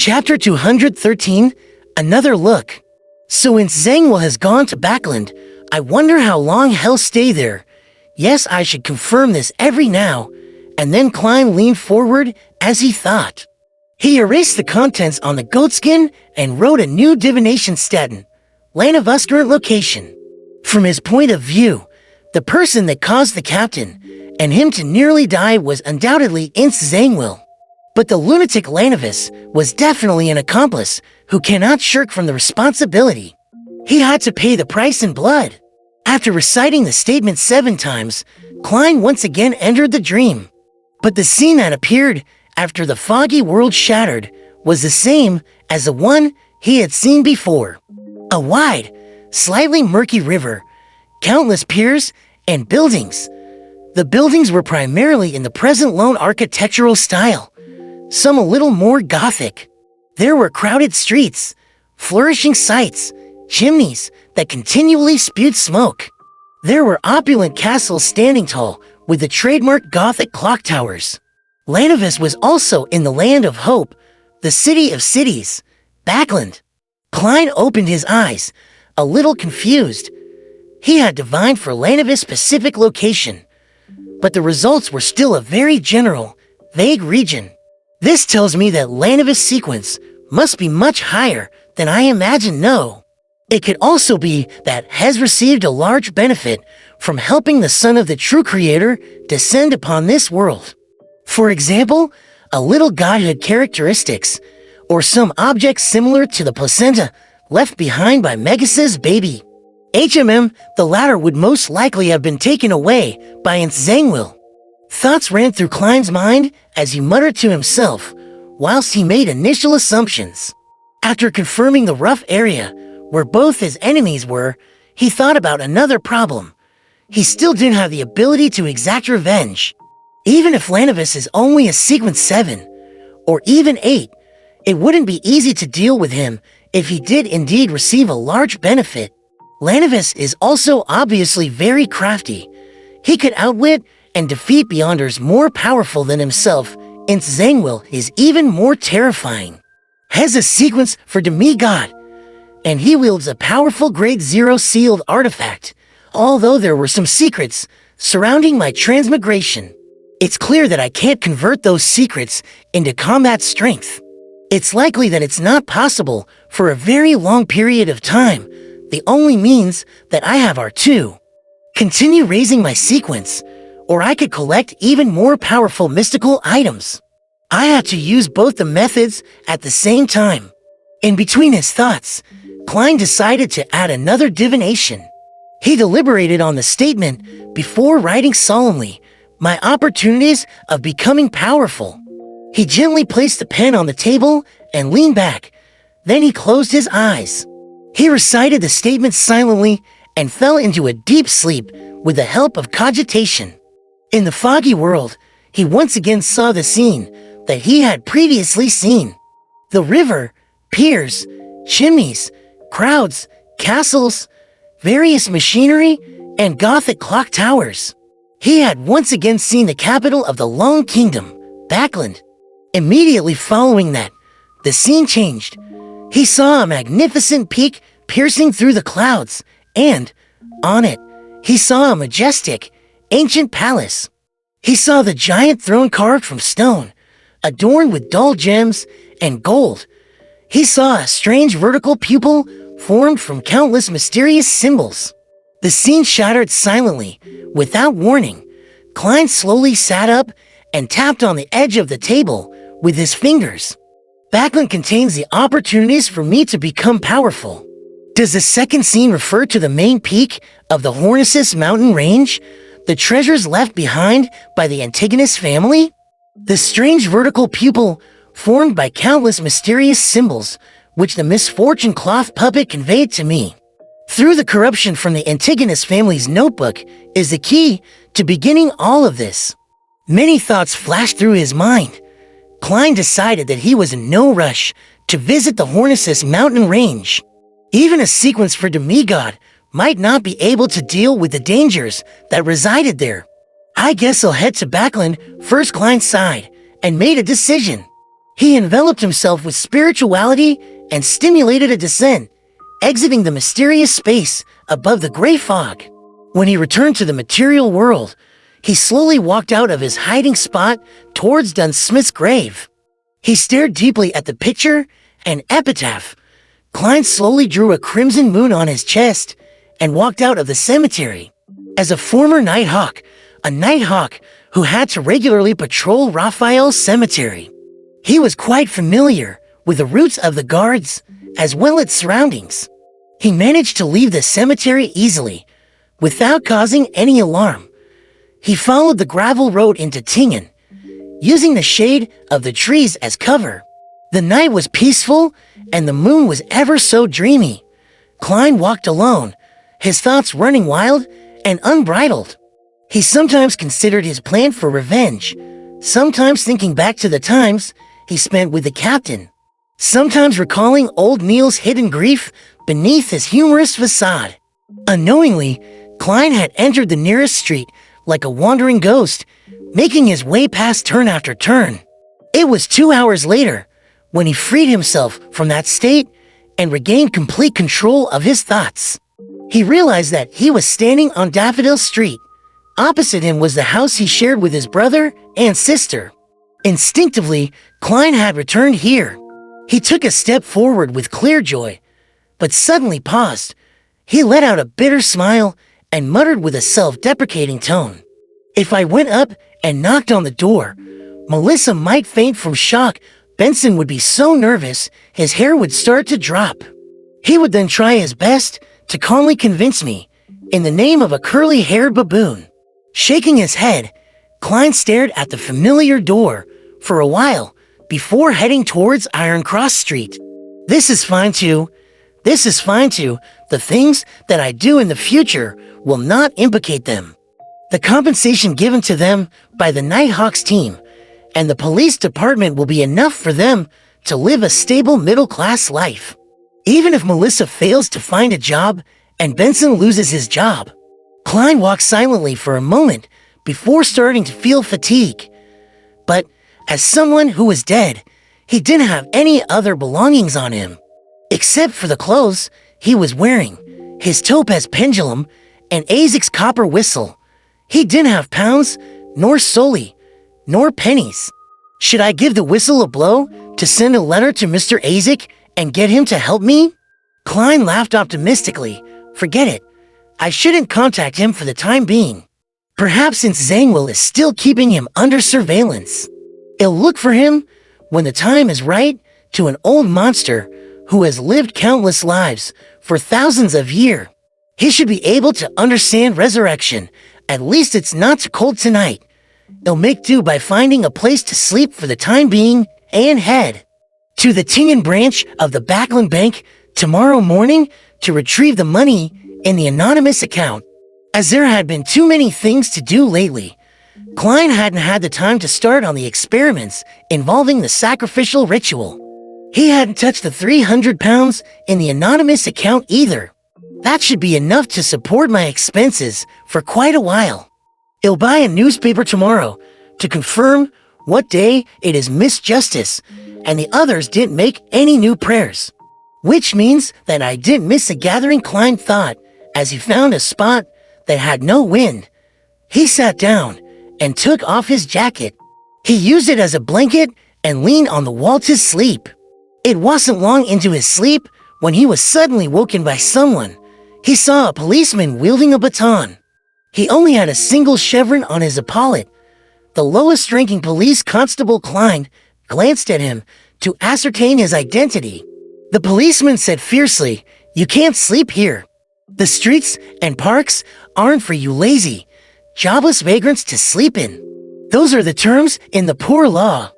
Chapter 213, Another Look. So when Zhangwell has gone to Backland, I wonder how long he'll stay there. Yes, I should confirm this every now. And then Klein leaned forward as he thought. He erased the contents on the goatskin and wrote a new divination statin, Land of Us current location. From his point of view, the person that caused the captain and him to nearly die was undoubtedly Ince Zhangwell. But the lunatic Lanovis was definitely an accomplice who cannot shirk from the responsibility. He had to pay the price in blood. After reciting the statement 7 times, Klein once again entered the dream. But the scene that appeared after the foggy world shattered was the same as the one he had seen before. A wide, slightly murky river, countless piers, and buildings. The buildings were primarily in the present lone architectural style, some a little more Gothic. There were crowded streets, flourishing sites, chimneys that continually spewed smoke. There were opulent castles standing tall with the trademark Gothic clock towers. Lanovis was also in the land of hope, the city of cities, Backland. Klein opened his eyes, a little confused. He had divined for Lanovis' specific location, but the results were still a very general, vague region. This tells me that Lanovis' sequence must be much higher than I imagined. No. It could also be that has received a large benefit from helping the son of the true creator descend upon this world. For example, a little godhood characteristics, or some object similar to the placenta left behind by Megas's baby. The latter would most likely have been taken away by Ince Zhangwell. Thoughts ran through Klein's mind as he muttered to himself, whilst he made initial assumptions. After confirming the rough area where both his enemies were, he thought about another problem. He still didn't have the ability to exact revenge. Even if Lanovis is only a sequence 7, or even 8, it wouldn't be easy to deal with him if he did indeed receive a large benefit. Lanovis is also obviously very crafty. He could outwit and defeat Beyonders more powerful than himself. Ince Zhangwell is even more terrifying. Has a sequence for demigod, and he wields a powerful grade 0 sealed artifact. Although there were some secrets surrounding my transmigration, it's clear that I can't convert those secrets into combat strength. It's likely that it's not possible for a very long period of time. The only means that I have are to continue raising my sequence, or I could collect even more powerful mystical items. I had to use both the methods at the same time. In between his thoughts, Klein decided to add another divination. He deliberated on the statement before writing solemnly, my opportunities of becoming powerful. He gently placed the pen on the table and leaned back. Then he closed his eyes. He recited the statement silently and fell into a deep sleep with the help of cogitation. In the foggy world, he once again saw the scene that he had previously seen. The river, piers, chimneys, crowds, castles, various machinery, and Gothic clock towers. He had once again seen the capital of the Lone Kingdom, Backland. Immediately following that, the scene changed. He saw a magnificent peak piercing through the clouds, and, on it, he saw a majestic, ancient palace. He saw the giant throne carved from stone, adorned with dull gems and gold. He saw a strange vertical pupil formed from countless mysterious symbols. The scene shattered silently, without warning. Klein slowly sat up and tapped on the edge of the table with his fingers. Backland contains the opportunities for me to become powerful. Does the second scene refer to the main peak of the Hornisus mountain range? The treasures left behind by the Antigonus family? The strange vertical pupil formed by countless mysterious symbols which the misfortune cloth puppet conveyed to me through the corruption from the Antigonus family's notebook is the key to beginning all of this. Many thoughts flashed through his mind. Klein decided that he was in no rush to visit the Hornisus mountain range. Even a sequence for demigod might not be able to deal with the dangers that resided there. I guess I'll head to Backland first. Klein sighed and made a decision. He enveloped himself with spirituality and stimulated a descent, exiting the mysterious space above the gray fog. When he returned to the material world, he slowly walked out of his hiding spot towards Dunsmith's grave. He stared deeply at the picture and epitaph. Klein slowly drew a crimson moon on his chest and walked out of the cemetery. As a former Nighthawk, a Nighthawk who had to regularly patrol Raphael's cemetery, he was quite familiar with the routes of the guards as well as its surroundings. He managed to leave the cemetery easily, without causing any alarm. He followed the gravel road into Tingen, using the shade of the trees as cover. The night was peaceful, and the moon was ever so dreamy. Klein walked alone, his thoughts running wild and unbridled. He sometimes considered his plan for revenge, sometimes thinking back to the times he spent with the captain, sometimes recalling old Neil's hidden grief beneath his humorous facade. Unknowingly, Klein had entered the nearest street like a wandering ghost, making his way past turn after turn. It was 2 hours later when he freed himself from that state and regained complete control of his thoughts. He realized that he was standing on Daffodil Street. Opposite him was the house he shared with his brother and sister. Instinctively, Klein had returned here. He took a step forward with clear joy, but suddenly paused. He let out a bitter smile and muttered with a self-deprecating tone, "If I went up and knocked on the door, Melissa might faint from shock. Benson would be so nervous, his hair would start to drop. He would then try his best to calmly convince me, in the name of a curly-haired baboon." Shaking his head, Klein stared at the familiar door for a while before heading towards Iron Cross Street. This is fine too. The things that I do in the future will not implicate them. The compensation given to them by the Nighthawks team and the police department will be enough for them to live a stable middle-class life. Even if Melissa fails to find a job and Benson loses his job. Klein walked silently for a moment before starting to feel fatigue. But as someone who was dead, he didn't have any other belongings on him, except for the clothes he was wearing, his topaz pendulum, and Isaac's copper whistle. He didn't have pounds, nor soldi, nor pennies. Should I give the whistle a blow to send a letter to Mr. Isaac and get him to help me? Klein laughed optimistically. Forget it. I shouldn't contact him for the time being. Perhaps since Zangwill is still keeping him under surveillance, he'll look for him when the time is right to an old monster who has lived countless lives for thousands of years. He should be able to understand resurrection. At least it's not too cold tonight. He'll make do by finding a place to sleep for the time being and head to the Tingen branch of the Backland Bank tomorrow morning to retrieve the money in the anonymous account. As there had been too many things to do lately, Klein hadn't had the time to start on the experiments involving the sacrificial ritual. He hadn't touched the 300 pounds in the anonymous account either. That should be enough to support my expenses for quite a while. He'll buy a newspaper tomorrow to confirm what day it is Miss Justice, and the others didn't make any new prayers. Which means that I didn't miss a gathering, Klein thought, as he found a spot that had no wind. He sat down and took off his jacket. He used it as a blanket and leaned on the wall to sleep. It wasn't long into his sleep when he was suddenly woken by someone. He saw a policeman wielding a baton. He only had a single chevron on his epaulet. The lowest-ranking police constable Klein glanced at him to ascertain his identity. The policeman said fiercely, "You can't sleep here. The streets and parks aren't for you lazy, jobless vagrants to sleep in. Those are the terms in the poor law."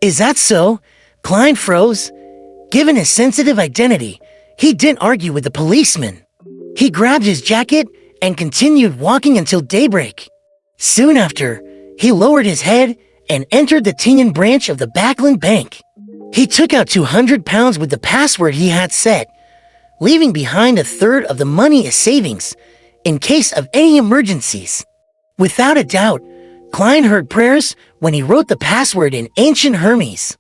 "Is that so?" Klein froze. Given his sensitive identity, he didn't argue with the policeman. He grabbed his jacket and continued walking until daybreak. Soon after, he lowered his head and entered the Tingen branch of the Backland Bank. He took out 200 pounds with the password he had set, leaving behind a third of the money as savings in case of any emergencies. Without a doubt, Klein heard prayers when he wrote the password in ancient Hermes.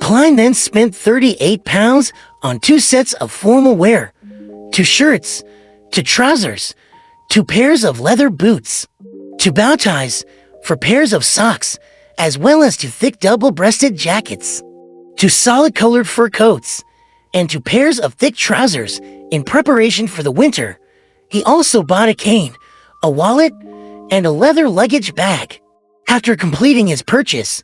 Klein then spent 38 pounds on 2 sets of formal wear, 2 shirts, 2 trousers, 2 pairs of leather boots, 2 bow ties for pairs of socks, as well as 2 thick double-breasted jackets, 2 solid-colored fur coats, and 2 pairs of thick trousers in preparation for the winter. He also bought a cane, a wallet, and a leather luggage bag. After completing his purchase,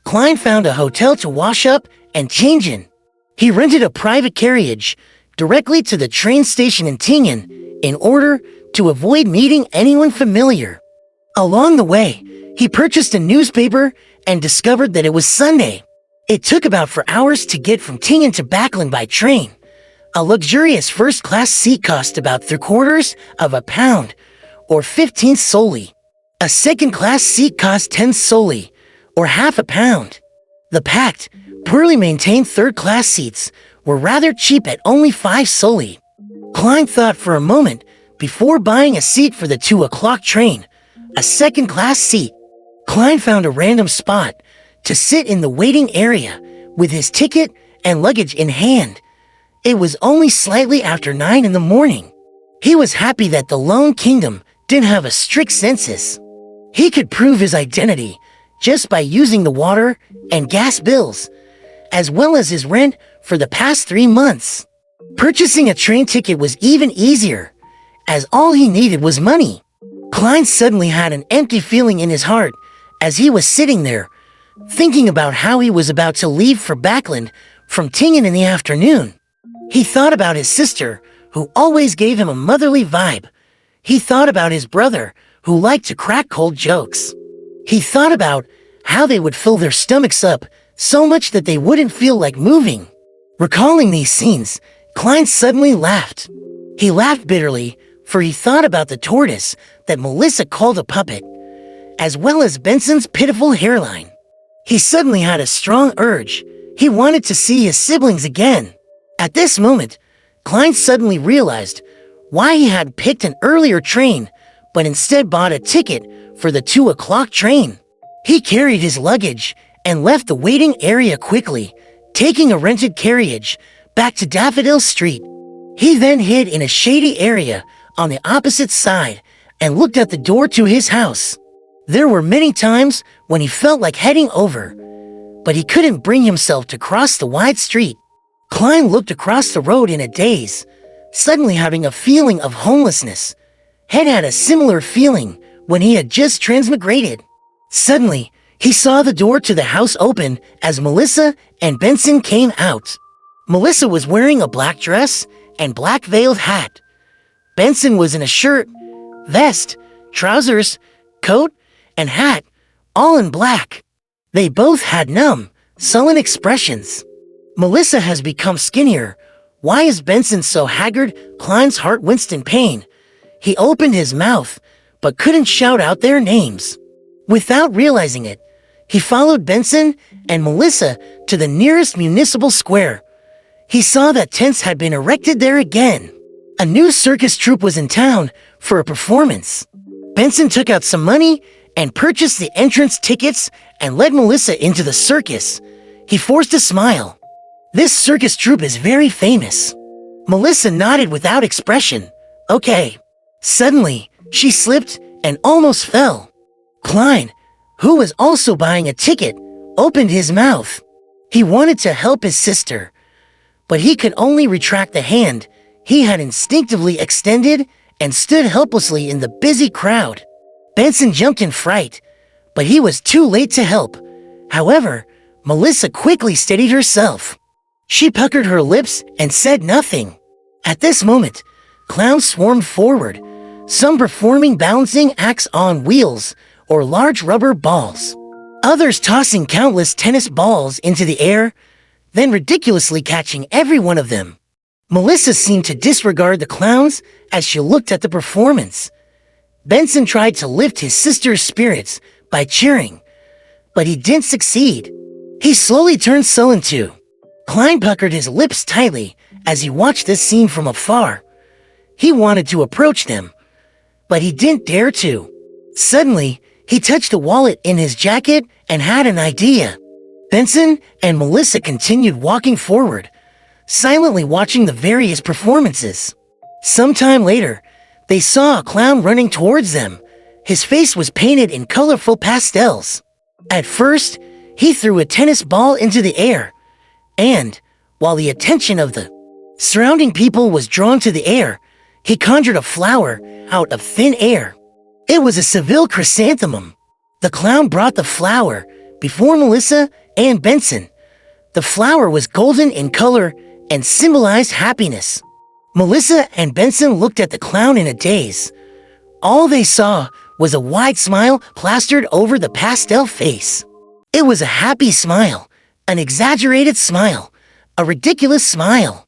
Klein found a hotel to wash up and change in. He rented a private carriage directly to the train station in Tingen in order to avoid meeting anyone familiar. Along the way, he purchased a newspaper and discovered that it was Sunday. It took about 4 hours to get from Tingen to Backlund by train. A luxurious first-class seat cost about 3/4 of a pound, or 15 soldi. A second-class seat cost 10 soldi, or half a pound. The packed, poorly maintained third-class seats were rather cheap at only 5 soldi. Klein thought for a moment before buying a seat for the 2 o'clock train, a second-class seat. Klein found a random spot to sit in the waiting area with his ticket and luggage in hand. It was only slightly after 9 in the morning. He was happy that the Lone Kingdom didn't have a strict census. He could prove his identity just by using the water and gas bills, as well as his rent for the past 3 months. Purchasing a train ticket was even easier, as all he needed was money. Klein suddenly had an empty feeling in his heart as he was sitting there, thinking about how he was about to leave for Backlund from Tingen in the afternoon. He thought about his sister, who always gave him a motherly vibe. He thought about his brother, who liked to crack cold jokes. He thought about how they would fill their stomachs up so much that they wouldn't feel like moving. Recalling these scenes, Klein suddenly laughed. He laughed bitterly, for he thought about the tortoise that Melissa called a puppet, as well as Benson's pitiful hairline. He suddenly had a strong urge. He wanted to see his siblings again. At this moment, Klein suddenly realized why he had picked an earlier train, but instead bought a ticket for the 2 o'clock train. He carried his luggage and left the waiting area quickly, taking a rented carriage back to Daffodil Street. He then hid in a shady area on the opposite side and looked at the door to his house. There were many times when he felt like heading over, but he couldn't bring himself to cross the wide street. Klein looked across the road in a daze, suddenly having a feeling of homelessness. Head had a similar feeling when he had just transmigrated. Suddenly, he saw the door to the house open as Melissa and Benson came out. Melissa was wearing a black dress and black veiled hat. Benson was in a shirt, vest, trousers, coat, and hat, all in black. They both had numb, sullen expressions. Melissa has become skinnier. Why is Benson so haggard? Klein's heart winced in pain. He opened his mouth, but couldn't shout out their names. Without realizing it, he followed Benson and Melissa to the nearest municipal square. He saw that tents had been erected there again. A new circus troupe was in town for a performance. Benson took out some money and purchased the entrance tickets and led Melissa into the circus. He forced a smile. This circus troupe is very famous. Melissa nodded without expression. Okay. Suddenly, she slipped and almost fell. Klein, who was also buying a ticket, opened his mouth. He wanted to help his sister, but he could only retract the hand he had instinctively extended and stood helplessly in the busy crowd. Benson jumped in fright, but he was too late to help. However, Melissa quickly steadied herself. She puckered her lips and said nothing. At this moment, clowns swarmed forward, some performing balancing acts on wheels or large rubber balls. Others tossing countless tennis balls into the air, then ridiculously catching every one of them. Melissa seemed to disregard the clowns as she looked at the performance. Benson tried to lift his sister's spirits by cheering, but he didn't succeed. He slowly turned sullen too. Klein puckered his lips tightly as he watched this scene from afar. He wanted to approach them, but he didn't dare to. Suddenly, he touched the wallet in his jacket and had an idea. Benson and Melissa continued walking forward, silently watching the various performances. Sometime later, they saw a clown running towards them. His face was painted in colorful pastels. At first, he threw a tennis ball into the air, and, while the attention of the surrounding people was drawn to the air, he conjured a flower out of thin air. It was a Seville chrysanthemum. The clown brought the flower before Melissa and Benson. The flower was golden in color and symbolized happiness. Melissa and Benson looked at the clown in a daze. All they saw was a wide smile plastered over the pastel face. It was a happy smile, an exaggerated smile, a ridiculous smile.